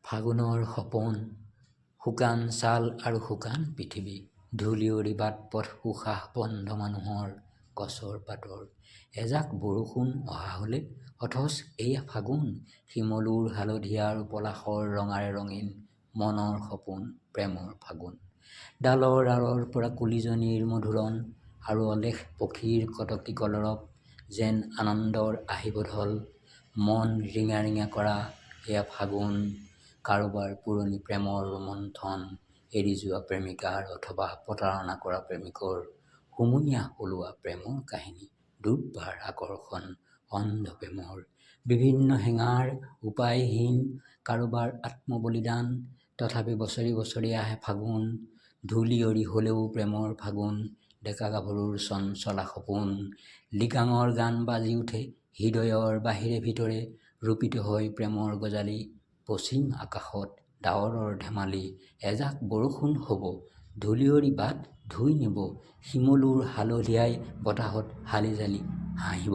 ফাগুনৰ সপোন, শুকান ছাল আৰু শুকান পৃথিৱী, ধূলিউৰি বাট পথ উশাহ বন্ধ মানুহৰ, গছৰ পাতৰ এজাক বৰষুণ অহা হলে, অথচ এয়া ফাগুন, শিমলুৰ হালধীয়া আৰু পলাশৰ ৰঙাৰে ৰঙীন, মনৰ সপোন প্ৰেমৰ ফাগুন। ডালৰ আঁৰৰ পৰা কুলিজনীৰ মধুৰণ আৰু অলেখ পক্ষীৰ কটকী কলৰৱ, যেন আনন্দৰ আহিবঢল, মন ৰিঙা ৰিঙা কৰা এয়া ফাগুন, কাৰোবাৰ পুৰণি প্ৰেমৰ ৰোমন্থন, এৰি যোৱা প্ৰেমিকাৰ অথবা প্ৰতাৰণা কৰা প্ৰেমিকৰ হুমুনিয়াহ ওলোৱা প্ৰেমৰ কাহিনী, দুৰ্বাৰ আকৰ্ষণ অন্ধ প্ৰেমৰ, বিভিন্ন হেঙাৰ উপায়হীন কাৰোবাৰ আত্মবলিদান, তথাপি বছৰি বছৰি আহে ফাগুন, ধূলিউৰি হলেও প্ৰেমৰ ফাগুন, ডেকা গাভৰুৰ চঞ্চলা সপোন, লিগাঙৰ গান বাজি উঠে হৃদয়ৰ বাহিৰে ভিতৰে, ৰোপিত হৈ প্ৰেমৰ গজালি, পশ্চিম আকাশত ডাৱৰৰ ধেমালি, এজাক বৰষুণ হব, ধূলিউৰি বাট ধুই নিব, শিমলুৰ হালধীয়াই বতাহত হালি জালি হাঁহিব।